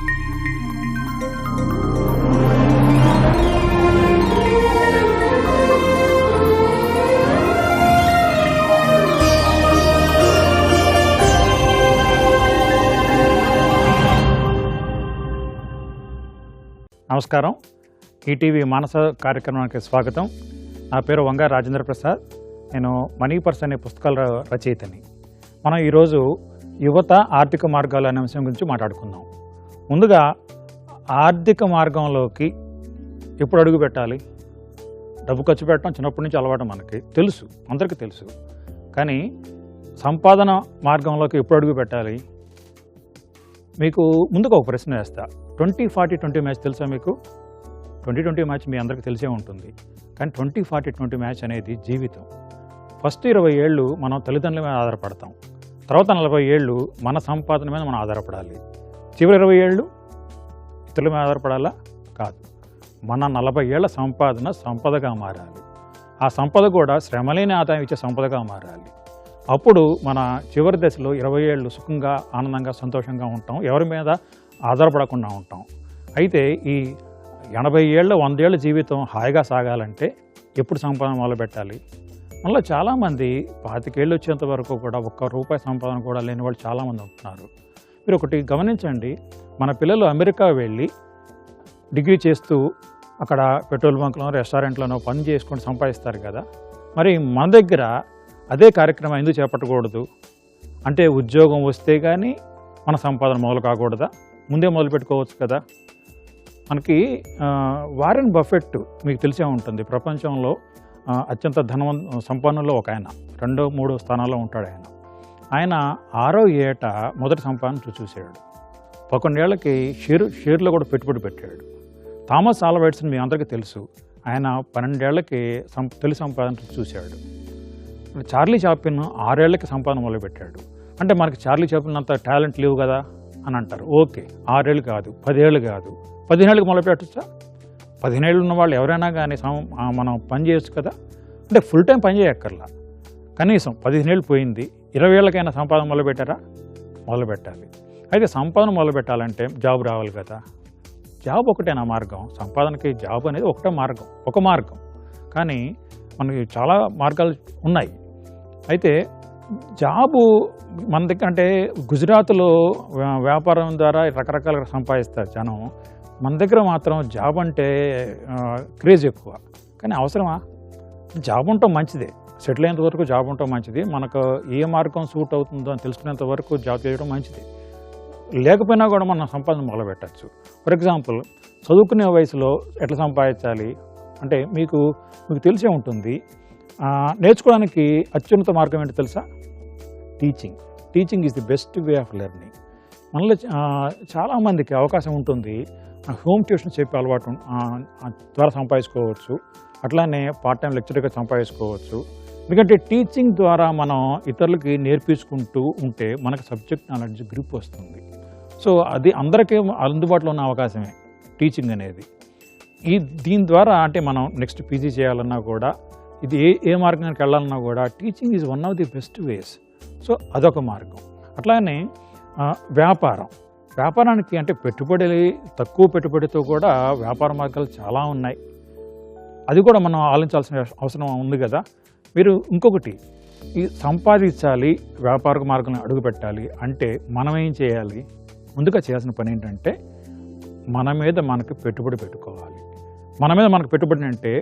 నమస్కారం. ఈటీవీ మానస కార్యక్రమానికి స్వాగతం. నా పేరు వంగ రాజేంద్ర ప్రసాద్. నేను మనీ పర్స్ అనే పుస్తకాల రచయితని. మనం ఈరోజు యువత ఆర్థిక మార్గాలు అనే అంశం గురించి మాట్లాడుకుందాం. ముందుగా ఆర్థిక మార్గంలోకి ఎప్పుడు అడుగు పెట్టాలి? డబ్బు ఖర్చు పెట్టడం చిన్నప్పటి నుంచి అలవాటు, మనకి తెలుసు, అందరికీ తెలుసు. కానీ సంపాదన మార్గంలోకి ఎప్పుడు అడుగు పెట్టాలి? మీకు ముందుగా ఒక ప్రశ్న వేస్తా. 20-40-20 మ్యాచ్ తెలుసా మీకు? 20-20 మ్యాచ్ మీ అందరికీ తెలిసే ఉంటుంది. కానీ 20-40-20 మ్యాచ్ అనేది జీవితం. ఫస్ట్ 20 ఏళ్ళు మనం తల్లిదండ్రుల మీద ఆధారపడతాం. తర్వాత 40 ఏళ్ళు మన సంపాదన మీద మనం ఆధారపడాలి. చివరి 20 ఏళ్ళు ఇతరుల మీద ఆధారపడాలా? కాదు. మన 40 ఏళ్ల సంపాదన సంపదగా మారాలి. ఆ సంపద కూడా శ్రమలేని ఆదాయం ఇచ్చే సంపదగా మారాలి. అప్పుడు మన చివరి దశలో 20 ఏళ్ళు సుఖంగా, ఆనందంగా, సంతోషంగా ఉంటాం. ఎవరి మీద ఆధారపడకుండా ఉంటాం. అయితే ఈ 80 ఏళ్ళ 100 ఏళ్ళ జీవితం హాయిగా సాగాలంటే ఎప్పుడు సంపాదన మొదలు పెట్టాలి? మనలో చాలామంది 25 ఏళ్ళు వచ్చేంత వరకు కూడా ఒక్క రూపాయి సంపాదన కూడా లేని వాళ్ళు చాలామంది ఉంటున్నారు. మీరు ఒకటి గమనించండి, మన పిల్లలు అమెరికా వెళ్ళి డిగ్రీ చేస్తూ అక్కడ పెట్రోల్ బంక్లోనో రెస్టారెంట్లోనో పని చేసుకొని సంపాదిస్తారు కదా. మరి మన దగ్గర అదే కార్యక్రమం ఎందుకు చేపట్టకూడదు? అంటే ఉద్యోగం వస్తే కానీ మన సంపాదన మొదలు కాకూడదా? ముందే మొదలు పెట్టుకోవచ్చు కదా. మనకి వారెన్ బఫెట్ మీకు తెలిసే ఉంటుంది. ప్రపంచంలో అత్యంత సంపన్నుల్లో ఒక ఆయన, 2-3 స్థానాల్లో ఉంటాడు ఆయన. ఆయన 6వ ఏట మొదటి సంపాదన చూశాడు. 11 ఏళ్ళకి షేర్లో కూడా పెట్టుబడి పెట్టాడు. థామస్ ఆల్వా ఎడిసన్ మీ అందరికీ తెలుసు. ఆయన 12 ఏళ్ళకి తొలి సంపాదన చూశాడు. చార్లీ చాప్లిన్ 6 ఏళ్ళకి సంపాదన మొదలుపెట్టాడు. అంటే మనకి చార్లీ చాప్లిన్ అంత టాలెంట్ లేవు కదా అని అంటారు. ఓకే, 6 ఏళ్ళు కాదు, 10 ఏళ్ళు కాదు, 15 ఏళ్ళకి మొదలుపెట్టచ్చా? 15 ఏళ్ళు ఉన్న వాళ్ళు ఎవరైనా కానీ మనం పని చేయొచ్చు కదా. అంటే ఫుల్ టైం పని చేయక్కర్లా, కనీసం 15 ఏళ్ళు పోయింది, 20 ఏళ్ళకైనా సంపాదన మొదలుపెట్టారా? మొదలుపెట్టాలి. అయితే సంపాదన మొదలుపెట్టాలంటే జాబ్ రావాలి కదా. జాబ్ ఒకటేనా మార్గం? సంపాదనకి జాబ్ అనేది ఒక మార్గం. కానీ మనకి చాలా మార్గాలు ఉన్నాయి. అయితే జాబు మన దగ్గర, అంటే గుజరాత్లో వ్యాపారం ద్వారా రకరకాలుగా సంపాదిస్తారు జనం. మన దగ్గర మాత్రం జాబ్ అంటే క్రేజ్ ఎక్కువ. కానీ అవసరమా? జాబ్ ఉండటం మంచిదే, సెటిల్ అయ్యేంత వరకు జాబ్ ఉండటం మంచిది. మనకు ఏ మార్గం సూట్ అవుతుందో అని తెలుసుకునేంత వరకు జాబ్ చేయడం మంచిది. లేకపోయినా కూడా మనం సంపాదన మొదలు పెట్టచ్చు. ఫర్ ఎగ్జాంపుల్, చదువుకునే వయసులో ఎట్లా సంపాదించాలి అంటే మీకు తెలిసే ఉంటుంది. నేర్చుకోవడానికి అత్యున్నత మార్గం ఏంటో తెలుసా? Teaching is the best way of learning. మనలో చాలామందికి అవకాశం ఉంటుంది, హోమ్ ట్యూషన్ చెప్పే అలవాటు ద్వారా సంపాదించుకోవచ్చు. అట్లానే పార్ట్ టైం లెక్చరర్గా సంపాదించుకోవచ్చు. ఎందుకంటే టీచింగ్ ద్వారా మనం ఇతరులకి నేర్పించుకుంటూ ఉంటే మనకు సబ్జెక్ట్ నాలెడ్జ్ గ్రిప్ వస్తుంది. సో అది అందరికీ అందుబాటులో ఉన్న అవకాశమే టీచింగ్ అనేది. దీని ద్వారా అంటే మనం నెక్స్ట్ పీజీ చేయాలన్నా కూడా, ఇది ఏ మార్గానికి వెళ్ళాలన్నా కూడా teaching is one of the best ways. So అదొక మార్గం. అట్లానే వ్యాపారానికి అంటే తక్కువ పెట్టుబడితో కూడా వ్యాపార మార్గాలు చాలా ఉన్నాయి. అది కూడా మనం ఆలోచించాల్సిన అవసరం ఉంది కదా. మీరు ఇంకొకటి, ఈ సంపాదించాలి, వ్యాపార మార్గంలో అడుగు పెట్టాలి అంటే మనం ఏం చేయాలి? ముందుగా చేయాల్సిన పని ఏంటంటే మన మీద మనకు పెట్టుబడి పెట్టుకోవాలి. మన మీద మనకు పెట్టుబడి అంటే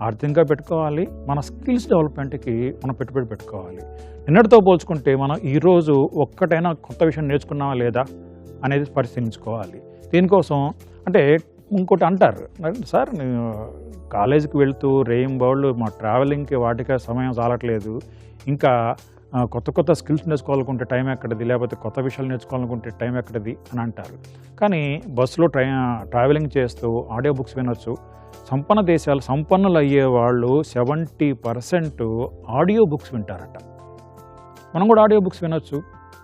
ఆర్థికంగా పెట్టుకోవాలి, మన స్కిల్స్ డెవలప్మెంట్కి మనం పెట్టుబడి పెట్టుకోవాలి. నిన్నటితో పోల్చుకుంటే మనం ఈరోజు ఒక్కటైనా కొత్త విషయం నేర్చుకున్నావా లేదా అనేది పరిశీలించుకోవాలి. దీనికోసం అంటే ఇంకోటి అంటారు, సార్ నేను కాలేజీకి వెళ్తూ రేయింబౌళ్ళు మా ట్రావెలింగ్కి వాటికి సమయం చాలట్లేదు, ఇంకా కొత్త స్కిల్స్ నేర్చుకోవాలనుకుంటే టైం ఎక్కడిది, లేకపోతే కొత్త విషయాలు నేర్చుకోవాలనుకుంటే టైం ఎక్కడిది అని అంటారు. కానీ బస్సులో ట్రావెలింగ్ చేస్తూ ఆడియో బుక్స్ వినొచ్చు. సంపన్న దేశాలు సంపన్నులు అయ్యే వాళ్ళు 70% ఆడియో బుక్స్ వింటారట. మనం కూడా ఆడియో బుక్స్ వినొచ్చు.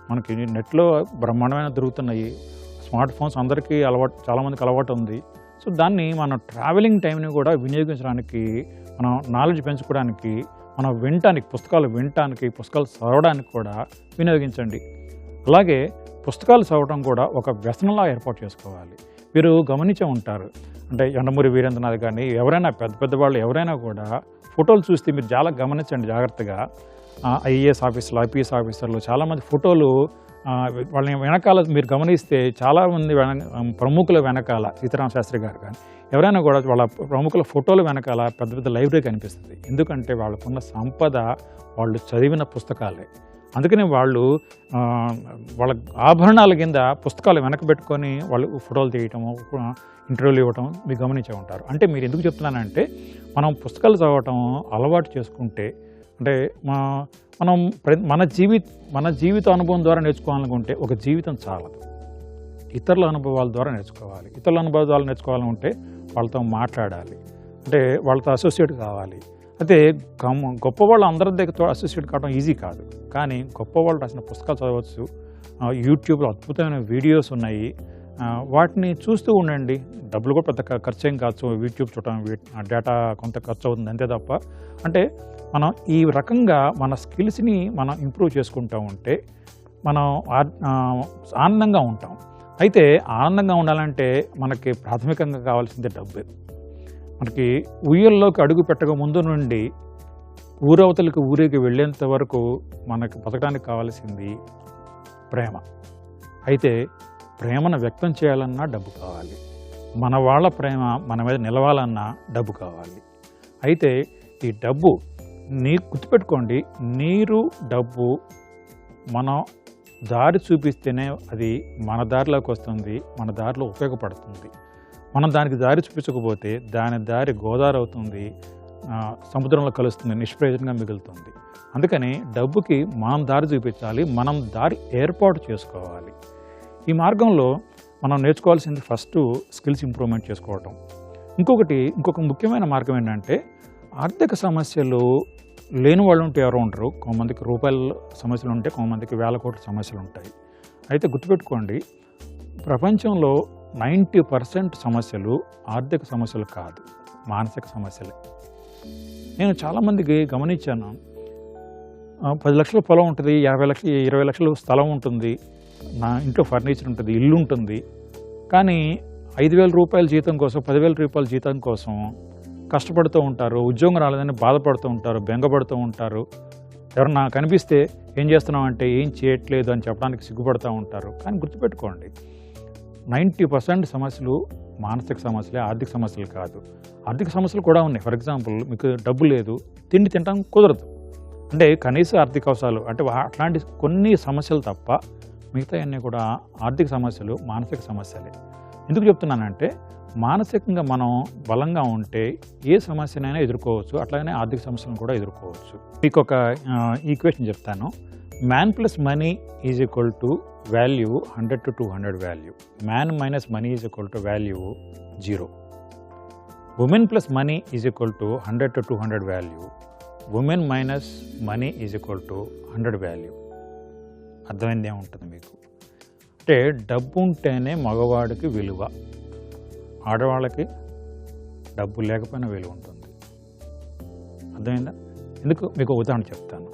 మనకి నెట్లో బ్రహ్మాండమైన దొరుకుతున్నాయి. స్మార్ట్ ఫోన్స్ అందరికీ చాలామందికి అలవాటు ఉంది. సో దాన్ని మన ట్రావెలింగ్ టైంని కూడా వినియోగించడానికి, మనం నాలెడ్జ్ పెంచుకోవడానికి, మనం పుస్తకాలు వినటానికి, పుస్తకాలు చదవడానికి కూడా వినియోగించండి. అలాగే పుస్తకాలు చదవడం కూడా ఒక వ్యసనంలా ఏర్పాటు చేసుకోవాలి. మీరు గమనించే ఉంటారు, అంటే యండమూరి వీరేంద్రనాథ్ కానీ ఎవరైనా పెద్దవాళ్ళు ఎవరైనా కూడా ఫోటోలు చూస్తే మీరు చాలా గమనించండి జాగ్రత్తగా. ఐఏఎస్ ఆఫీసర్లు, ఐపీఎస్ ఆఫీసర్లు చాలామంది ఫోటోలు వాళ్ళని వెనకాల మీరు గమనిస్తే చాలామంది ప్రముఖుల వెనకాల, సీతారామ శాస్త్రి గారు కానీ ఎవరైనా కూడా వాళ్ళ ప్రముఖుల ఫోటోల వెనకాల పెద్ద లైబ్రరీ కనిపిస్తుంది. ఎందుకంటే వాళ్ళకున్న సంపద వాళ్ళు చదివిన పుస్తకాలే. అందుకని వాళ్ళు వాళ్ళ ఆభరణాల కింద పుస్తకాలు వెనక పెట్టుకొని వాళ్ళు ఫోటోలు తీయటము, ఇంటర్వ్యూలు ఇవ్వటం మీరు గమనించే ఉంటారు. అంటే మీరు ఎందుకు చెప్తున్నానంటే మనం పుస్తకాలు చదవటం అలవాటు చేసుకుంటే, అంటే మనం మన జీవిత అనుభవం ద్వారా నేర్చుకోవాలనుకుంటే ఒక జీవితం చాలదు, ఇతరుల అనుభవాల ద్వారా నేర్చుకోవాలి. ఇతరుల అనుభవాల ద్వారా నేర్చుకోవాలనుకుంటే వాళ్ళతో మాట్లాడాలి, అంటే వాళ్ళతో అసోసియేట్ కావాలి. అయితే గొప్పవాళ్ళు అందరి దగ్గరతో అసోసియేట్ కావడం ఈజీ కాదు, కానీ గొప్పవాళ్ళు రాసిన పుస్తకాలు చదవచ్చు. యూట్యూబ్లో అద్భుతమైన వీడియోస్ ఉన్నాయి, వాటిని చూస్తూ ఉండండి. డబ్బులు కూడా పెద్ద ఖర్చు ఏం కావచ్చు, యూట్యూబ్ చూడటం డేటా కొంత ఖర్చు అవుతుంది అంతే తప్ప. అంటే మనం ఈ రకంగా మన స్కిల్స్ని మనం ఇంప్రూవ్ చేసుకుంటూ ఉంటే మనం ఆనందంగా ఉంటాం. అయితే ఆనందంగా ఉండాలంటే మనకి ప్రాథమికంగా కావాల్సింది డబ్బే. మనకి ఉయ్యల్లోకి అడుగు పెట్టక ముందు నుండి ఊరవతలకి ఊరికి వెళ్ళేంత వరకు మనకు బతకడానికి కావాల్సింది ప్రేమ. అయితే ప్రేమను వ్యక్తం చేయాలన్నా డబ్బు కావాలి, మన వాళ్ళ ప్రేమ మన మీద నిలవాలన్నా డబ్బు కావాలి. అయితే ఈ డబ్బు గుర్తుపెట్టుకోండి, నీరు డబ్బు మనం దారి చూపిస్తేనే అది మన దారిలోకి వస్తుంది, మన దారిలో ఉపయోగపడుతుంది. మనం దానికి దారి చూపించకపోతే దాని దారి గోదావరి అవుతుంది, సముద్రంలో కలుస్తుంది, నిష్ప్రయోజనంగా మిగులుతుంది. అందుకని డబ్బుకి మనం దారి చూపించాలి, మనం దారి ఏర్పాటు చేసుకోవాలి. ఈ మార్గంలో మనం నేర్చుకోవాల్సింది ఫస్ట్ స్కిల్స్ ఇంప్రూవ్మెంట్ చేసుకోవటం. ఇంకొక ముఖ్యమైన మార్గం ఏంటంటే, ఆర్థిక సమస్యలు లేని వాళ్ళు ఉంటే ఎవరు ఉంటారు. కొంతమందికి రూపాయల సమస్యలు ఉంటాయి, కొంతమందికి వేల కోట్ల సమస్యలు ఉంటాయి. అయితే గుర్తుపెట్టుకోండి, ప్రపంచంలో 90% సమస్యలు ఆర్థిక సమస్యలు కాదు, మానసిక సమస్యలే. నేను చాలామందికి గమనించాను, 10 లక్షల పొలం ఉంటుంది, 50 లక్షలు 20 లక్షలు స్థలం ఉంటుంది, నా ఇంట్లో ఫర్నిచర్ ఉంటుంది, ఇల్లు ఉంటుంది, కానీ 5,000 రూపాయల జీతం కోసం, 10,000 రూపాయల జీతం కోసం కష్టపడుతూ ఉంటారు. ఉద్యోగం రాలేదని బాధపడుతూ ఉంటారు, బెంగపడుతూ ఉంటారు. ఎవరన్నా కనిపిస్తే ఏం చేస్తున్నావు అంటే ఏం చేయట్లేదు అని చెప్పడానికి సిగ్గుపడుతూ ఉంటారు. కానీ గుర్తుపెట్టుకోండి, 90% సమస్యలు మానసిక సమస్యలే, ఆర్థిక సమస్యలు కాదు. ఆర్థిక సమస్యలు కూడా ఉన్నాయి. ఫర్ ఎగ్జాంపుల్, మీకు డబ్బు లేదు, తిండి తినడం కుదరదు, అంటే కనీస ఆర్థిక అవసరాలు, అంటే అట్లాంటి కొన్ని సమస్యలు తప్ప మిగతా అన్నీ కూడా ఆర్థిక సమస్యలు, మానసిక సమస్యలే. ఎందుకు చెప్తున్నానంటే, మానసికంగా మనం బలంగా ఉంటే ఏ సమస్యనైనా ఎదుర్కోవచ్చు, అట్లాగనే ఆర్థిక సమస్యలను కూడా ఎదుర్కోవచ్చు. మీకు ఒక ఈక్వేషన్ చెప్తాను. Man plus money is equal to value 100 to 200 value. Man minus money is equal to value 0. Women plus money is equal to 100 to 200 value. Women minus money is equal to 100 value. అర్థమైంది ఏముంటుంది మీకు? అంటే డబ్బు ఉంటేనే మగవాడికి విలువ, ఆడవాళ్ళకి డబ్బు లేకపోయినా విలువ ఉంటుంది. అర్థమైందా? ఎందుకు మీకు ఉదాహరణ చెప్తాను.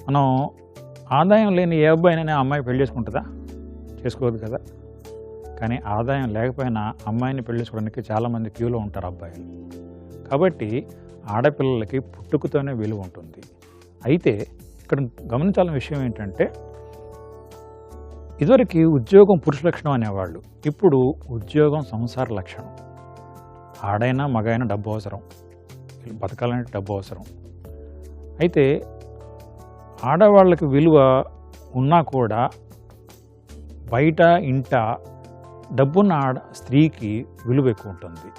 మనం ఆదాయం లేని ఏ అబ్బాయినైనా అమ్మాయి పెళ్లి చేసుకుంటుందా? చేసుకోదు కదా. కానీ ఆదాయం లేకపోయినా అమ్మాయిని పెళ్లి చేసుకోవడానికి చాలామంది క్యూలో ఉంటారు అబ్బాయిలు. కాబట్టి ఆడపిల్లలకి పుట్టుకతోనే విలువ ఉంటుంది. అయితే ఇక్కడ గమనించాల్సిన విషయం ఏంటంటే, ఇదివరకు ఉద్యోగం పురుష లక్షణం అనేవాళ్ళు, ఇప్పుడు ఉద్యోగం సంసార లక్షణం. ఆడైనా మగైనా డబ్బు అవసరం, బతకాలంటే డబ్బు అవసరం. అయితే ఆడవాళ్ళకి విలువ ఉన్నా కూడా బయట ఇంట డబ్బున్న స్త్రీకి విలువ ఎక్కువ ఉంటుంది.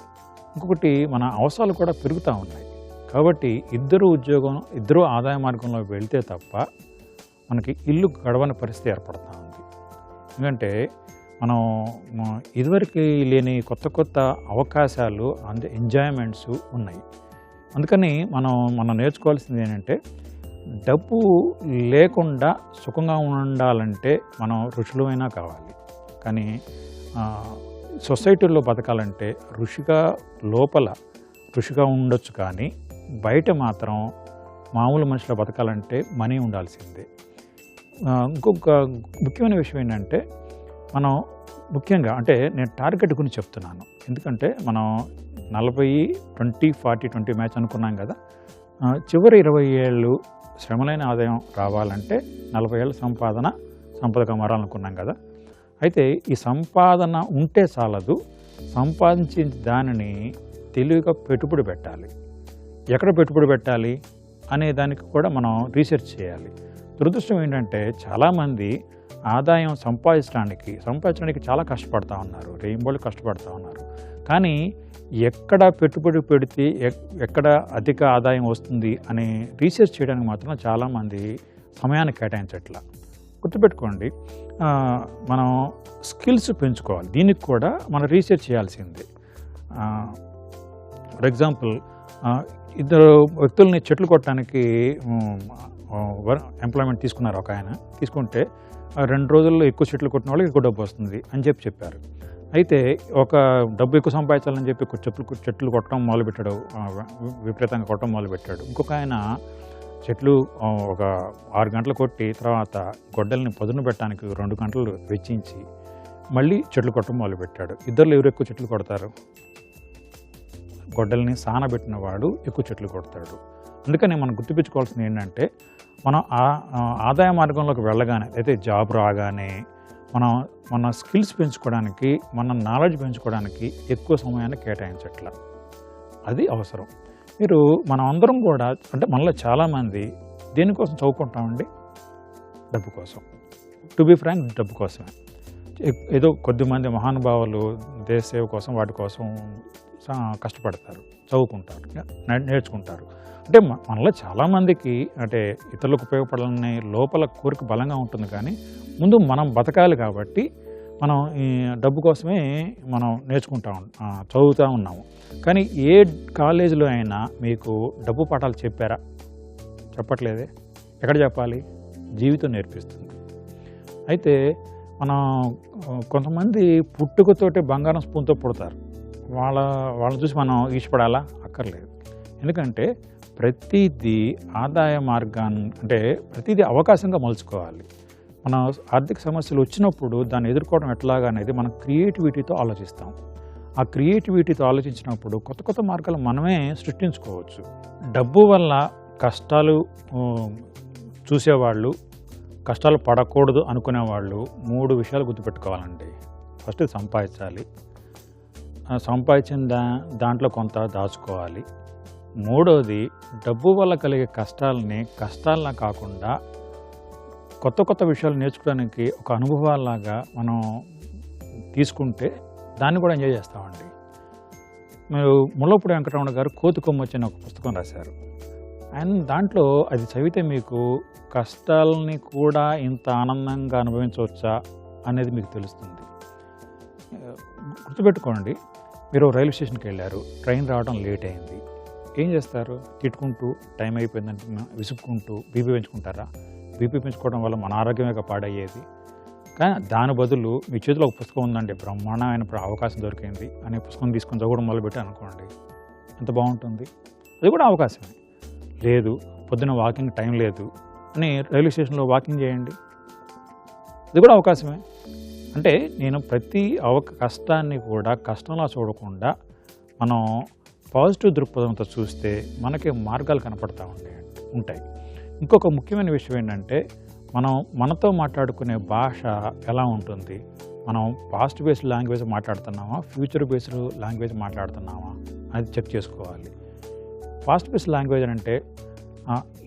ఇంకొకటి, మన అవసరాలు కూడా పెరుగుతూ ఉన్నాయి. కాబట్టి ఇద్దరు ఆదాయ మార్గంలో వెళ్తే తప్ప మనకి ఇల్లు గడవని పరిస్థితి ఏర్పడుతూ ఉంది. ఎందుకంటే మనం ఇదివరకు లేని కొత్త అవకాశాలు, ఎంజాయ్మెంట్స్ ఉన్నాయి. అందుకని మనం నేర్చుకోవాల్సింది ఏంటంటే, డబ్బు లేకుండా సుఖంగా ఉండాలంటే మనం ఋషులమైనా కావాలి, కానీ సొసైటీలో బతకాలంటే లోపల ఋషిగా ఉండొచ్చు, కానీ బయట మాత్రం మామూలు మనిషిలో బతకాలంటే మనీ ఉండాల్సిందే. ఇంకొక ముఖ్యమైన విషయం ఏంటంటే మనం ముఖ్యంగా అంటే నేను టార్గెట్ గురించి చెప్తున్నాను. ఎందుకంటే మనం 40-20-40-20 మ్యాచ్ అనుకున్నాం కదా. చివరి 20 ఏళ్ళు శ్రమలైన ఆదాయం రావాలంటే 40 ఏళ్ళ సంపదగా మారాలనుకున్నాం కదా. అయితే ఈ సంపాదన ఉంటే చాలదు, సంపాదించిన దానిని తెలివిగా పెట్టుబడి పెట్టాలి. ఎక్కడ పెట్టుబడి పెట్టాలి అనే దానికి కూడా మనం రీసెర్చ్ చేయాలి. దురదృష్టం ఏంటంటే చాలామంది ఆదాయం సంపాదించడానికి చాలా కష్టపడతా ఉన్నారు, రేయింబోళ్ళు కష్టపడతా ఉన్నారు. కానీ ఎక్కడ పెట్టుబడి పెడితే ఎక్కడ అధిక ఆదాయం వస్తుంది అనే రీసెర్చ్ చేయడానికి మాత్రం చాలామంది సమయాన్ని కేటాయించట్లా. గుర్తుపెట్టుకోండి, మనం స్కిల్స్ పెంచుకోవాలి. దీనికి కూడా మనం రీసెర్చ్ చేయాల్సిందే. ఫర్ ఎగ్జాంపుల్, ఇద్దరు వ్యక్తుల్ని చెట్లు కొట్టడానికి ఎంప్లాయ్మెంట్ తీసుకున్నారు. ఒక ఆయన తీసుకుంటే 2 రోజుల్లో ఎక్కువ చెట్లు కొట్టిన వాళ్ళకి ఎక్కువ డబ్బు వస్తుంది అని చెప్పారు. అయితే ఒక డబ్బు ఎక్కువ సంపాదించాలని చెప్పి చెట్లు కొట్టడం మొదలుపెట్టాడు, విపరీతంగా కొట్టడం మొదలుపెట్టాడు. ఇంకొక ఆయన చెట్లు ఒక 6 గంటలు కొట్టి తర్వాత గొడ్డల్ని పదును పెట్టడానికి 2 గంటలు వెచ్చించి మళ్ళీ చెట్లు కొట్టడం మొదలుపెట్టాడు. ఇద్దరు ఎవరు ఎక్కువ చెట్లు కొడతారు? గొడ్డల్ని సానబెట్టిన వాడు ఎక్కువ చెట్లు కొడతాడు. అందుకని మనం గుర్తుపెట్టుకోవాల్సింది ఏంటంటే, మనం ఆదాయ మార్గంలోకి వెళ్ళగానే అయితే జాబ్ రాగానే మన స్కిల్స్ పెంచుకోవడానికి, మన నాలెడ్జ్ పెంచుకోవడానికి ఎక్కువ సమయాన్ని కేటాయించట్ల. అది అవసరం. మనం అందరం కూడా అంటే మనలో చాలామంది దేనికోసం చదువుకుంటామండి? డబ్బు కోసం. టు బి ఫ్రాంక్, డబ్బు కోసమే. ఏదో కొద్దిమంది మహానుభావులు దేశ సేవ కోసం వాటి కోసం కష్టపడతారు, చదువుకుంటారు, నేర్చుకుంటారు. అంటే మనలో చాలామందికి అంటే ఇతరులకు ఉపయోగపడాలనే లోపల కోరిక బలంగా ఉంటుంది. కానీ ముందు మనం బతకాలి కాబట్టి మనం ఈ డబ్బు కోసమే మనం చదువుతూ ఉన్నాము. కానీ ఏ కాలేజీలో అయినా మీకు డబ్బు పాఠాలు చెప్పారా? చెప్పట్లేదే. ఎక్కడ చెప్పాలి? జీవితం నేర్పిస్తుంది. అయితే కొంతమంది పుట్టుకతోటి బంగారం స్పూన్తో పుడతారు. వాళ్ళని చూసి మనం ఈర్ష్యపడాలా? అక్కర్లేదు. ఎందుకంటే ప్రతిదీ ఆదాయ మార్గాన్ని అంటే ప్రతిదీ అవకాశంగా మలుచుకోవాలి. మన ఆర్థిక సమస్యలు వచ్చినప్పుడు దాన్ని ఎదుర్కోవడం ఎట్లాగా అనేది మనం క్రియేటివిటీతో ఆలోచిస్తాం. ఆ క్రియేటివిటీతో ఆలోచించినప్పుడు కొత్త కొత్త మార్గాలు మనమే సృష్టించుకోవచ్చు. డబ్బు వల్ల కష్టాలు చూసేవాళ్ళు, కష్టాలు పడకూడదు అనుకునేవాళ్ళు 3 విషయాలు గుర్తుపెట్టుకోవాలండి. ఫస్ట్ సంపాదించాలి, సంపాదించిన దాంట్లో కొంత దాచుకోవాలి. 3వది డబ్బు వల్ల కలిగే కష్టాలలా కాకుండా కొత్త కొత్త విషయాలు నేర్చుకోవడానికి ఒక అనుభవాలాగా మనం తీసుకుంటే దాన్ని కూడా ఎంజాయ్ చేస్తామండి. మీరు ముల్లపూడి వెంకటరమణ గారు కోతి కొమ్మచ్చి అనే ఒక పుస్తకం రాశారు. ఆయన దాంట్లో అది చదివితే మీకు కష్టాలని కూడా ఇంత ఆనందంగా అనుభవించవచ్చా అనేది మీకు తెలుస్తుంది. గుర్తుపెట్టుకోండి, మీరు రైల్వే స్టేషన్కి వెళ్ళారు, ట్రైన్ రావడం లేట్ అయింది. ఏం చేస్తారు? తిట్టుకుంటూ టైం అయిపోయిందంటే విసుక్కుంటూ బీపీ పెంచుకుంటారా? బీపీ పెంచుకోవడం వల్ల మన ఆరోగ్యమే పాడయ్యేది. కానీ దాని బదులు మీ చేతిలో ఒక పుస్తకం ఉందండి, బ్రహ్మాండమైన అవకాశం దొరికింది అనే పుస్తకం తీసుకొని చదవడం మొదలుపెట్టి అనుకోండి, ఎంత బాగుంటుంది. అది కూడా అవకాశమే. లేదు, పొద్దున వాకింగ్ టైం లేదు అని రైల్వే స్టేషన్లో వాకింగ్ చేయండి, అది కూడా అవకాశమే. అంటే నేను ప్రతి కష్టాన్ని కూడా కష్టంలా చూడకుండా మనం పాజిటివ్ దృక్పథంతో చూస్తే మనకి మార్గాలు కనపడతా ఉంటాయి. ఇంకొక ముఖ్యమైన విషయం ఏంటంటే, మనతో మాట్లాడుకునే భాష ఎలా ఉంటుంది? మనం పాస్ట్ బేస్డ్ లాంగ్వేజ్ మాట్లాడుతున్నామా, ఫ్యూచర్ బేస్డ్ లాంగ్వేజ్ మాట్లాడుతున్నామా అది చెక్ చేసుకోవాలి. పాస్ట్ బేస్డ్ లాంగ్వేజ్ అంటే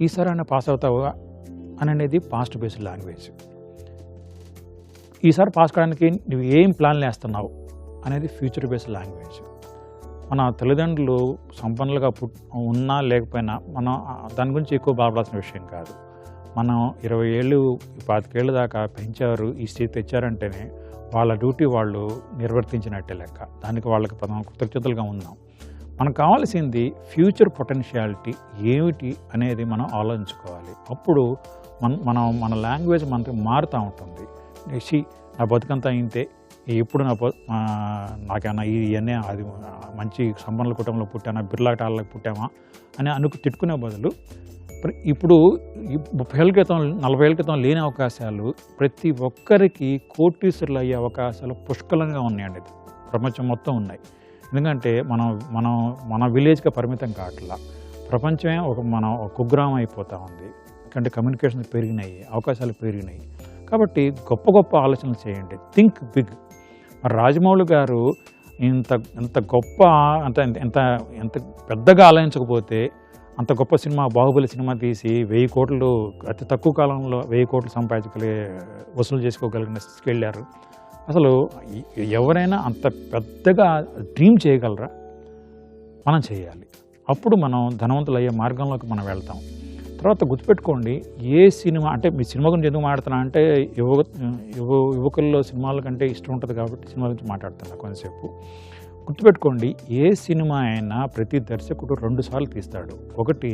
ఈసారైనా పాస్ అవుతావా అని అనేది పాస్ట్ బేస్డ్ లాంగ్వేజ్. ఈసారి పాస్ కావడానికి నువ్వు ఏం ప్లాన్లు వేస్తున్నావు అనేది ఫ్యూచర్ బేస్డ్ లాంగ్వేజ్. మన తల్లిదండ్రులు సంపన్నులుగా ఉన్నా లేకపోయినా మనం దాని గురించి ఎక్కువ బాధపడాల్సిన విషయం కాదు. మనం 20 ఏళ్ళు 25 ఏళ్ళ దాకా పెంచారు, ఈ స్థితి తెచ్చారంటేనే వాళ్ళ డ్యూటీ వాళ్ళు నిర్వర్తించినట్టే లెక్క. దానికి వాళ్ళకి మనం కృతజ్ఞతలుగా ఉందాం. మనకు కావాల్సింది ఫ్యూచర్ పొటెన్షియాలిటీ ఏమిటి అనేది మనం ఆలోచించుకోవాలి. అప్పుడు మన లాంగ్వేజ్ మనకి మారుతూ ఉంటుంది. నా బతుకంతా ఇంతే, ఎప్పుడు నాకేమన్నా ఇవన్నీ అది మంచి సంపన్నుల కుటుంబంలో పుట్టానా, బిర్లా టాళ్ళకి పుట్టామా అని తిట్టుకునే బదులు ఇప్పుడు 30 ఏళ్ళ క్రితం 40 ఏళ్ళ క్రితం లేని అవకాశాలు ప్రతి ఒక్కరికి కోటీశ్వరులు అయ్యే అవకాశాలు పుష్కలంగా ఉన్నాయండి. ప్రపంచం మొత్తం ఉన్నాయి. ఎందుకంటే మనం మనం మన విలేజ్కి పరిమితం కావట్లా. ప్రపంచమే మన కుగ్రామం అయిపోతూ ఉంది. ఎందుకంటే కమ్యూనికేషన్ పెరిగినాయి, అవకాశాలు పెరిగినాయి. కాబట్టి గొప్ప గొప్ప ఆలోచనలు చేయండి, థింక్ బిగ్. మరి రాజమౌళి గారు ఇంత గొప్ప అంత ఎంత ఎంత పెద్దగా ఆలోచించకపోతే అంత గొప్ప సినిమా బాహుబలి సినిమా తీసి 1000 కోట్లు అతి తక్కువ కాలంలో 1000 కోట్లు వసూలు చేసుకోగలిగిన స్థితికి వెళ్ళారు. అసలు ఎవరైనా అంత పెద్దగా డ్రీమ్ చేయగలరా? మనం చేయాలి. అప్పుడు మనం ధనవంతులు అయ్యే మార్గంలోకి మనం వెళ్తాం. తర్వాత గుర్తుపెట్టుకోండి, ఏ సినిమా అంటే మీ సినిమా గురించి ఎందుకు మాట్లాడుతున్నా అంటే యువకుల్లో సినిమాల కంటే ఇష్టం ఉంటుంది కాబట్టి సినిమా గురించి మాట్లాడుతున్నా కొంతసేపు. గుర్తుపెట్టుకోండి, ఏ సినిమా అయినా ప్రతి దర్శకుడు 2 సార్లు తీస్తాడు. ఒకటి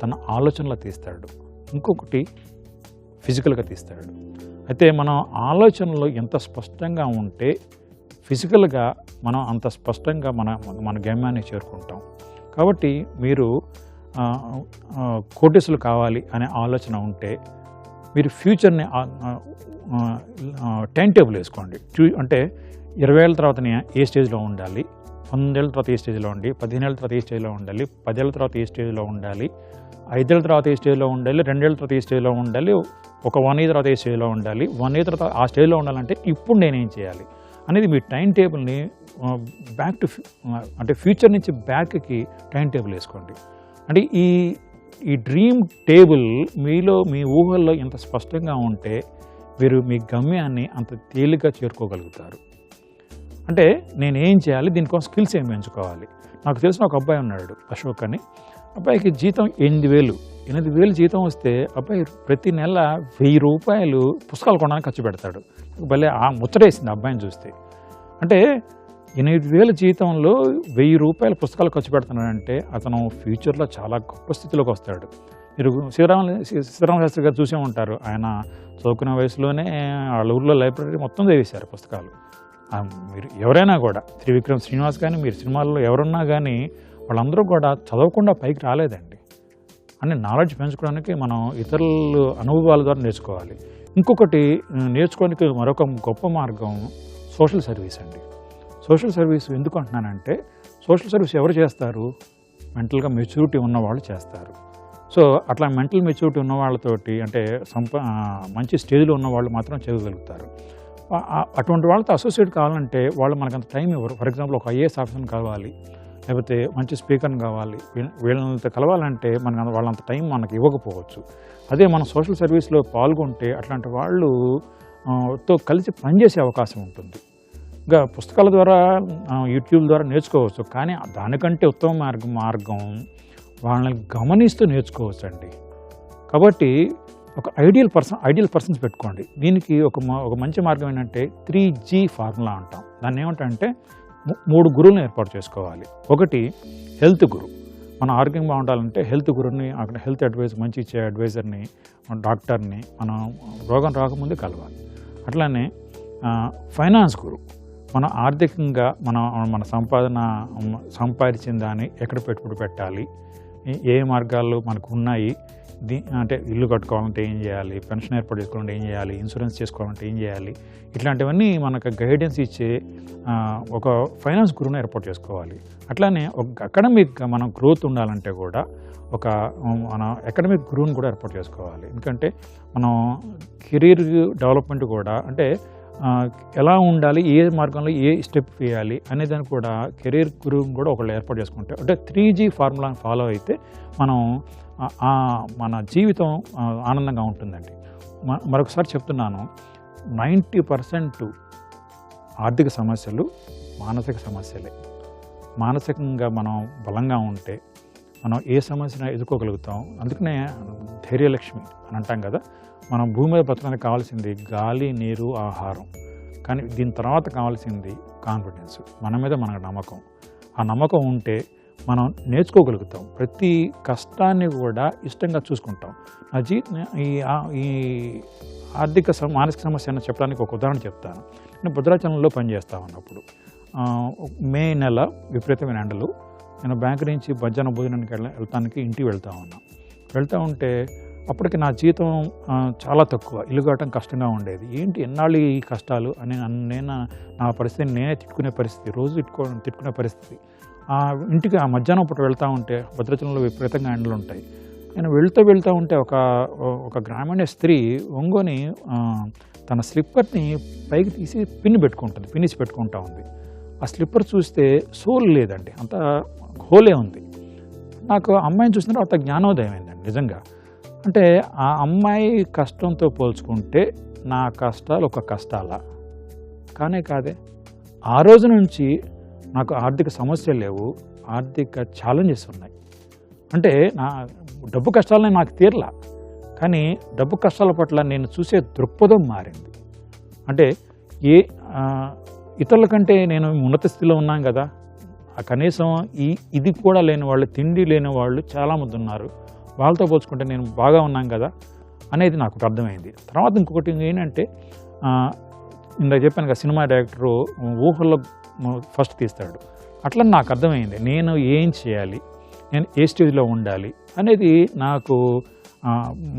తన ఆలోచనలో తీస్తాడు, ఇంకొకటి ఫిజికల్గా తీస్తాడు. అయితే మనం ఆలోచనలో ఎంత స్పష్టంగా ఉంటే ఫిజికల్గా మనం అంత స్పష్టంగా మన గమ్యాన్ని చేరుకుంటాం. కాబట్టి మీరు కోటీసులు కావాలి అనే ఆలోచన ఉంటే మీరు ఫ్యూచర్ని టైం టేబుల్ వేసుకోండి. అంటే 20 ఏళ్ళ తర్వాత ఏ స్టేజ్లో ఉండాలి, 19 ఏళ్ళ తర్వాత ఏ స్టేజ్లో ఉండి, 15 ఏళ్ళ తర్వాత ఏ స్టేజ్లో ఉండాలి, 10 ఏళ్ళ తర్వాత ఏ స్టేజ్లో ఉండాలి, 5 ఏళ్ళ తర్వాత ఏ స్టేజ్లో ఉండాలి, 2 ఏళ్ళ తర్వాత ఏ స్టేజ్లో ఉండాలి, ఒక 1 ఇయర్ తర్వాత ఏ స్టేజ్లో ఉండాలి, 1 ఇయర్ తర్వాత ఆ స్టేజ్లో ఉండాలంటే ఇప్పుడు నేనేం చేయాలి అనేది మీ టైం టేబుల్ని బ్యాక్ టు అంటే ఫ్యూచర్ నుంచి బ్యాక్కి టైం టేబుల్ వేసుకోండి. అంటే ఈ డ్రీమ్ టేబుల్ మీలో మీ ఊహల్లో ఎంత స్పష్టంగా ఉంటే మీరు మీ గమ్యాన్ని అంత తేలిగ్గా చేరుకోగలుగుతారు. అంటే నేను ఏం చేయాలి, దీనికోసం స్కిల్స్ ఏం పెంచుకోవాలి. నాకు తెలిసిన ఒక అబ్బాయి ఉన్నాడు, అశోక్ అని. అబ్బాయికి జీతం 8,000 జీతం వస్తే అబ్బాయి ప్రతి నెల 1000 రూపాయలు పుస్తకాలు కొనడానికి ఖర్చు పెడతాడు. భలే ముచ్చటేసింది అబ్బాయిని చూస్తే. అంటే 8,000 జీతంలో 1000 రూపాయలు పుస్తకాలు ఖర్చు పెడుతున్నాడంటే అతను ఫ్యూచర్లో చాలా గొప్ప స్థితిలోకి వస్తాడు. మీరు సీతారామ శాస్త్రి గారు చూసే ఉంటారు. ఆయన చదువుకునే వయసులోనే వాళ్ళ ఊళ్ళో లైబ్రరీ మొత్తం చదివేశారు పుస్తకాలు. మీరు ఎవరైనా కూడా త్రివిక్రమ్ శ్రీనివాస్ కానీ మీరు సినిమాల్లో ఎవరున్నా కానీ వాళ్ళందరూ కూడా చదవకుండా పైకి రాలేదండి. అని నాలెడ్జ్ పెంచుకోవడానికి మనం ఇతరుల అనుభవాల ద్వారా నేర్చుకోవాలి. ఇంకొకటి నేర్చుకోవడానికి మరొక గొప్ప మార్గం సోషల్ సర్వీస్ అండి. సోషల్ సర్వీస్ ఎందుకు అంటున్నానంటే, సోషల్ సర్వీస్ ఎవరు చేస్తారు? మెంటల్గా మెచ్యూరిటీ ఉన్నవాళ్ళు చేస్తారు. సో అట్లా మెంటల్ మెచ్యూరిటీ ఉన్న వాళ్ళతోటి అంటే మంచి స్టేజ్లో ఉన్న వాళ్ళు మాత్రం చేయగలుగుతారు. అటువంటి వాళ్ళతో అసోసియేట్ కావాలంటే వాళ్ళు మనకు అంత టైం ఇవ్వరు. ఫర్ ఎగ్జాంపుల్ ఒక ఐఏఎస్ ఆఫీసర్ని కలవాలి, లేకపోతే మంచి స్పీకర్ని కావాలి, వీళ్ళతో కలవాలంటే వాళ్ళంత టైం మనకు ఇవ్వకపోవచ్చు. అదే మనం సోషల్ సర్వీస్లో పాల్గొంటే అట్లాంటి వాళ్ళతో కలిసి పనిచేసే అవకాశం ఉంటుంది. ఇంకా పుస్తకాల ద్వారా యూట్యూబ్ ద్వారా నేర్చుకోవచ్చు, కానీ దానికంటే ఉత్తమ మార్గం వాళ్ళని గమనిస్తూ నేర్చుకోవచ్చు అండి. కాబట్టి ఒక ఐడియల్ పర్సన్స్ పెట్టుకోండి. దీనికి ఒక మంచి మార్గం ఏంటంటే 3G ఫార్ములా అంటాం. దాన్ని ఏమంటే 3 గురువులను ఏర్పాటు చేసుకోవాలి. ఒకటి హెల్త్ గురు. మన ఆరోగ్యం బాగుండాలంటే హెల్త్ గురుని, అక్కడ హెల్త్ మంచి ఇచ్చే అడ్వైజర్ని, డాక్టర్ని మనం రోగం రాకముందే కలవాలి. అట్లానే ఫైనాన్స్ గురు. మనం ఆర్థికంగా మన సంపాదించిన దాన్ని ఎక్కడ పెట్టుబడి పెట్టాలి, ఏ మార్గాలు మనకు ఉన్నాయి, అంటే ఇల్లు కట్టుకోవాలంటే ఏం చేయాలి, పెన్షన్ ఏర్పాటు చేసుకోవాలంటే ఏం చేయాలి, ఇన్సూరెన్స్ చేసుకోవాలంటే ఏం చేయాలి, ఇట్లాంటివన్నీ మనకు గైడెన్స్ ఇచ్చే ఒక ఫైనాన్స్ గురువుని ఏర్పాటు చేసుకోవాలి. అట్లానే ఒక అకాడమిక్గా మనం గ్రోత్ ఉండాలంటే కూడా మన అకాడమిక్ గురువుని కూడా ఏర్పాటు చేసుకోవాలి. ఎందుకంటే మనం కెరీర్ డెవలప్మెంట్ కూడా అంటే ఎలా ఉండాలి, ఏ మార్గంలో ఏ స్టెప్ వేయాలి అనేదాన్ని కూడా కెరీర్ గురువుని కూడా ఒకళ్ళు ఏర్పాటు చేసుకుంటే, అంటే 3G ఫార్ములాని ఫాలో అయితే మన జీవితం ఆనందంగా ఉంటుందండి. మరొకసారి చెప్తున్నాను, 90% ఆర్థిక సమస్యలు మానసిక సమస్యలే. మానసికంగా మనం బలంగా ఉంటే మనం ఏ సమస్యను ఎదుర్కోగలుగుతాం. అందుకనే ధైర్యలక్ష్మి అని అంటాం కదా. మనం భూమి మీద బతకడానికి కావాల్సింది గాలి, నీరు, ఆహారం. కానీ దీని తర్వాత కావాల్సింది కాన్ఫిడెన్స్, మన మీద మనకు నమ్మకం. ఆ నమ్మకం ఉంటే మనం నేర్చుకోగలుగుతాం. ప్రతి కష్టాన్ని కూడా ఇష్టంగా చూసుకుంటాం. ఈ ఆర్థిక మానసిక సమస్య అని చెప్పడానికి ఒక ఉదాహరణ చెప్తాను. నేను భద్రాచలంలో పనిచేస్తా ఉన్నప్పుడు మే నెల విపరీతమైన ఎండలు. నేను బ్యాంక్ నుంచి మధ్యాహ్నం భోజనానికి వెళ్తానికి ఇంటికి వెళ్తా ఉన్నా. వెళ్తూ ఉంటే అప్పటికి నా జీతం చాలా తక్కువ, ఇల్లు కట్టడం కష్టంగా ఉండేది. ఏంటి ఎన్నాళ్ళు ఈ కష్టాలు అని నేను నా పరిస్థితిని నేనే తిట్టుకునే పరిస్థితి, రోజు తిట్టుకునే పరిస్థితి. ఇంటికి ఆ మధ్యాహ్నం పూట వెళ్తూ ఉంటే భద్రాచలంలో విపరీతంగా ఎండలు ఉంటాయి. నేను వెళ్తూ ఉంటే ఒక గ్రామీణ స్త్రీ ఒంగోని తన స్లిప్పర్ని పైకి తీసి పిన్నిసి పెట్టుకుంటా ఉంది. ఆ స్లిప్పర్ చూస్తే సోల్ లేదండి, అంత హోలే ఉంది. నాకు అమ్మాయిని చూసిన తర్వాత జ్ఞానోదయం అయిందండి నిజంగా. అంటే ఆ అమ్మాయి కష్టంతో పోల్చుకుంటే నా కష్టాలు ఒక కష్టాలా? కాదే. ఆ రోజు నుంచి నాకు ఆర్థిక సమస్యలు లేవు, ఆర్థిక ఛాలెంజెస్ ఉన్నాయి. అంటే నా డబ్బు కష్టాలని నాకు తీరలా, కానీ డబ్బు కష్టాల పట్ల నేను చూసే దృక్పథం మారింది. అంటే ఇతరుల కంటే నేను ఉన్నత స్థితిలో ఉన్నాను కదా, కనీసం ఇది కూడా లేని వాళ్ళు, తిండి లేని వాళ్ళు చాలామంది ఉన్నారు, వాళ్ళతో పోల్చుకుంటే నేను బాగా ఉన్నాను కదా అనేది నాకు అర్థమైంది. తర్వాత ఇంకొకటి ఏంటంటే, ఇందాక చెప్పాను కదా, సినిమా డైరెక్టరు ఊహల్లో ఫస్ట్ తీస్తాడు. అట్లా నాకు అర్థమైంది నేను ఏం చేయాలి, నేను ఏ స్టేజ్లో ఉండాలి అనేది నాకు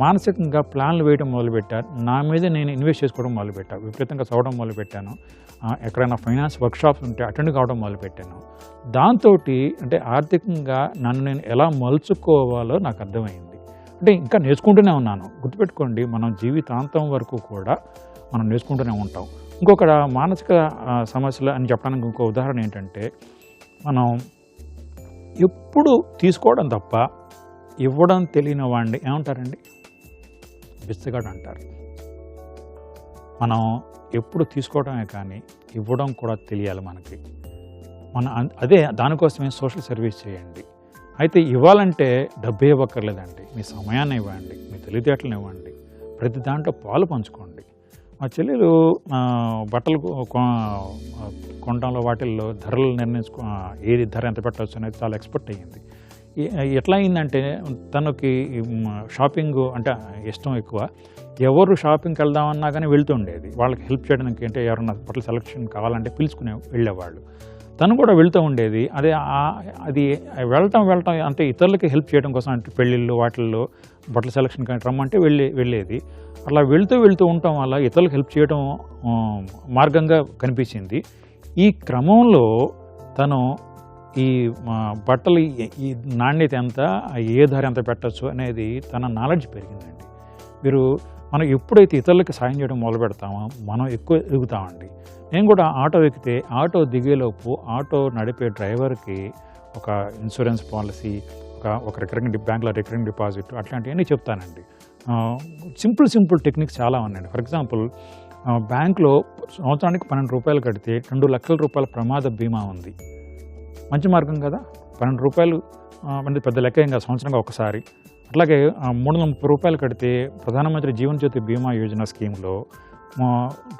మానసికంగా ప్లాన్లు వేయడం మొదలుపెట్టాను. నా మీద నేను ఇన్వెస్ట్ చేసుకోవడం మొదలుపెట్టాను, విపరీతంగా చదవడం మొదలుపెట్టాను. ఎక్కడైనా ఫైనాన్స్ వర్క్షాప్స్ ఉంటే అటెండ్ కావడం మొదలుపెట్టాను. దాంతో అంటే ఆర్థికంగా నన్ను నేను ఎలా మలుచుకోవాలో నాకు అర్థమైంది. అంటే ఇంకా నేర్చుకుంటూనే ఉన్నాను. గుర్తుపెట్టుకోండి, మనం జీవితాంతం వరకు కూడా మనం నేర్చుకుంటూనే ఉంటాం. ఇంకొక మానసిక సమస్యలు అని చెప్పడానికి ఇంకో ఉదాహరణ ఏంటంటే, మనం ఎప్పుడు తీసుకోవడం తప్ప ఇవ్వడం తెలియని వాడిని ఏమంటారండి? బిచ్చగాడు అంటారు. మనం ఎప్పుడు తీసుకోవడమే కానీ ఇవ్వడం కూడా తెలియాలి మనకి. అదే దానికోసమే సోషల్ సర్వీస్ చేయండి. అయితే ఇవ్వాలంటే డబ్బే ఇవ్వక్కర్లేదండి, మీ సమయాన్ని ఇవ్వండి, మీ తెలివితేటలను ఇవ్వండి, ప్రతి దాంట్లో పాలు పంచుకోండి. మా చెల్లెలు బట్టలు కొనడంలో వాటిల్లో ధరలు ఏది ధర ఎంత పెట్టవచ్చు అనేది చాలా ఎక్స్పర్ట్ అయ్యింది. ఎట్లా అయిందంటే, తనకి షాపింగ్ అంటే ఇష్టం ఎక్కువ. ఎవరు షాపింగ్కి వెళ్దామన్నా కానీ వెళ్తుండేది. వాళ్ళకి హెల్ప్ చేయడానికి, అంటే ఎవరన్నా బట్టల సెలక్షన్ కావాలంటే పిలుచుకునే వెళ్ళేవాళ్ళు. తను కూడా వెళ్తూ ఉండేది. అది వెళ్ళటం అంటే ఇతరులకి హెల్ప్ చేయడం కోసం, అంటే పెళ్ళిళ్ళు వాటిల్లో బట్టల సెలక్షన్ కానీ రమ్మంటే వెళ్ళేది. అలా వెళ్తూ ఉండటం వల్ల ఇతరులకు హెల్ప్ చేయడం మార్గంగా కనిపించింది. ఈ క్రమంలో తను ఈ బట్టలు ఈ నాణ్యత ఎంత, ఏ ధర ఎంత పెట్టచ్చు అనేది తన నాలెడ్జ్ పెరిగిందండి. మనం ఎప్పుడైతే ఇతరులకి సాయం చేయడం మొదలు పెడతామో మనం ఎక్కువ ఎదుగుతామండి. నేను కూడా ఆటో ఎక్కితే ఆటో దిగేలోపు ఆటో నడిపే డ్రైవర్కి ఒక ఇన్సూరెన్స్ పాలసీ, ఒక రికరింగ్ బ్యాంకులో రికరింగ్ డిపాజిట్ అట్లాంటివన్నీ చెప్తానండి. సింపుల్ టెక్నిక్స్ చాలా ఉన్నాయండి. ఫర్ ఎగ్జాంపుల్, బ్యాంకులో సంవత్సరానికి 12 రూపాయలు కడితే 2 లక్షల రూపాయల ప్రమాద బీమా ఉంది. మంచి మార్గం కదా. 12 రూపాయలు అంటే పెద్ద లెక్క ఏం కాదు, సంవత్సరంగా ఒకసారి. అట్లాగే 330 రూపాయలు కడితే ప్రధానమంత్రి జీవన్ జ్యోతి బీమా యోజన స్కీమ్లో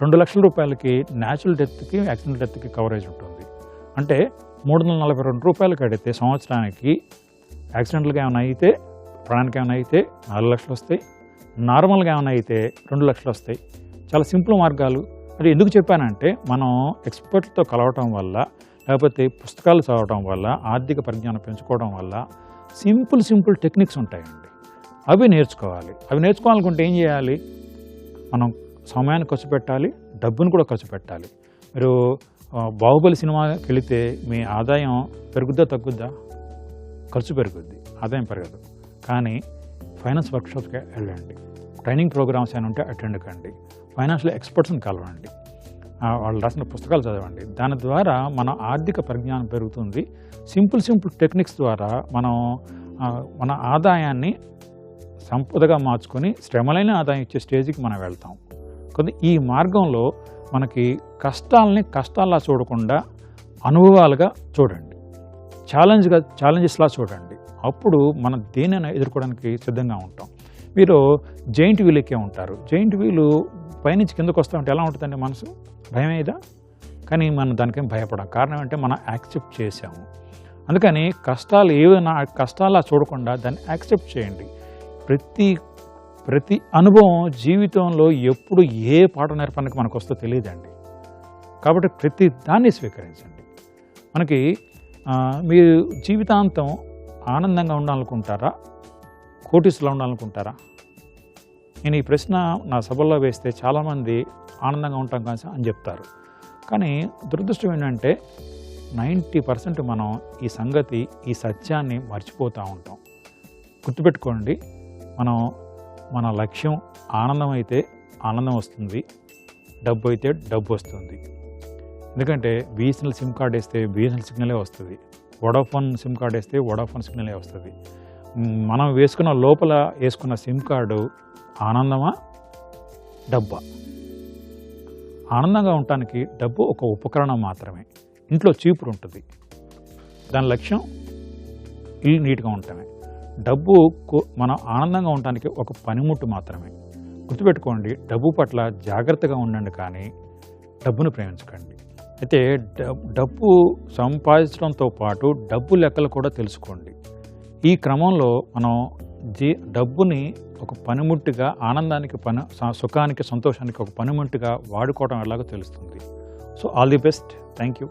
2 లక్షల రూపాయలకి న్యాచురల్ డెత్కి, యాక్సిడెంటల్ డెత్కి కవరేజ్ ఉంటుంది. అంటే 342 రూపాయలు కడితే సంవత్సరానికి యాక్సిడెంటల్గా ఏమైనా అయితే, ప్రాణానికి ఏమైనా అయితే 4 లక్షలు వస్తాయి, నార్మల్గా ఏమైనా అయితే 2 లక్షలు వస్తాయి. చాలా సింపుల్ మార్గాలు. అది ఎందుకు చెప్పానంటే, మనం ఎక్స్పర్ట్తో కలవటం వల్ల, లేకపోతే పుస్తకాలు చదవటం వల్ల, ఆర్థిక పరిజ్ఞానం పెంచుకోవడం వల్ల సింపుల్ టెక్నిక్స్ ఉంటాయండి. అవి నేర్చుకోవాలి. అవి నేర్చుకోవాలనుకుంటే ఏం చేయాలి? మనం సమయాన్ని ఖర్చు పెట్టాలి, డబ్బును కూడా ఖర్చు పెట్టాలి. మీరు బాహుబలి సినిమాకి వెళితే మీ ఆదాయం పెరుగుద్దా తగ్గుద్దా? ఖర్చు పెరుగుద్ది, ఆదాయం పెరగదు. కానీ ఫైనాన్స్ వర్క్షాప్స్కి వెళ్ళండి, ట్రైనింగ్ ప్రోగ్రామ్స్ అయినా ఉంటే అటెండ్ కండి, ఫైనాన్షియల్ ఎక్స్పర్ట్స్ని కలవండి, వాళ్ళు రాసిన పుస్తకాలు చదవండి. దాని ద్వారా మన ఆర్థిక పరిజ్ఞానం పెరుగుతుంది. సింపుల్ టెక్నిక్స్ ద్వారా మన ఆదాయాన్ని సంపదగా మార్చుకొని శ్రమలైన ఆదాయం ఇచ్చే స్టేజ్కి మనం వెళ్తాం. ఈ మార్గంలో మనకి కష్టాల్లా చూడకుండా అనుభవాలుగా చూడండి, ఛాలెంజెస్లా చూడండి. అప్పుడు మనం దేనైనా ఎదుర్కోవడానికి సిద్ధంగా ఉంటాం. మీరు జైంట్ వీల్ ఎక్కే ఉంటారు. జైంట్ వీలు పైనుంచి కిందకు వస్తూ ఉంటే ఎలా ఉంటుందండి? మనసు భయం అయ్యేదా? కానీ మనం దానికేం భయపడం. కారణం అంటే మనం యాక్సెప్ట్ చేసాము. అందుకని కష్టాలు ఏవైనా కష్టాలా చూడకుండా దాన్ని యాక్సెప్ట్ చేయండి. ప్రతి అనుభవం జీవితంలో ఎప్పుడు ఏ పాఠం నేర్పడానికి మనకు వస్తుందో తెలియదండి. కాబట్టి ప్రతి దాన్ని స్వీకరించండి. మనకి మీరు జీవితాంతం ఆనందంగా ఉండాలనుకుంటారా? కోటీసులో ఉండాలనుకుంటారా? నేను ఈ ప్రశ్న నా సభల్లో వేస్తే చాలామంది ఆనందంగా ఉంటాం కానీ అని చెప్తారు. కానీ దురదృష్టం ఏంటంటే 90% మనం ఈ సంగతి, ఈ సత్యాన్ని మర్చిపోతూ ఉంటాం. గుర్తుపెట్టుకోండి, మన లక్ష్యం ఆనందం అయితే ఆనందం వస్తుంది, డబ్బు అయితే డబ్బు వస్తుంది. ఎందుకంటే బిఎస్ఎన్ఎల్ సిమ్ కార్డ్ వేస్తే బిఎస్ఎన్ఎల్ సిగ్నలే వస్తుంది, వోడాఫోన్ సిమ్ కార్డ్ వేస్తే వోడాఫోన్ సిగ్నలే వస్తుంది. మనం లోపల వేసుకున్న సిమ్ కార్డు ఆనందమా డబ్బా? ఆనందంగా ఉండటానికి డబ్బు ఒక ఉపకరణం మాత్రమే. ఇంట్లో చీపురు ఉంటుంది, దాని లక్ష్యం ఇల్లు నీట్గా ఉండటమే. డబ్బు మనం ఆనందంగా ఉండటానికి ఒక పనిముట్టు మాత్రమే. గుర్తుపెట్టుకోండి, డబ్బు పట్ల జాగ్రత్తగా ఉండండి, కానీ డబ్బును ప్రేమించకండి. అయితే డబ్బు సంపాదించడంతో పాటు డబ్బు లెక్కలు కూడా తెలుసుకోండి. ఈ క్రమంలో మనం డబ్బుని ఒక పనిముట్టుగా, ఆనందానికి సుఖానికి, సంతోషానికి ఒక పనిముట్టుగా వాడుకోవడం ఎలాగో తెలుస్తుంది. So all the best. Thank you.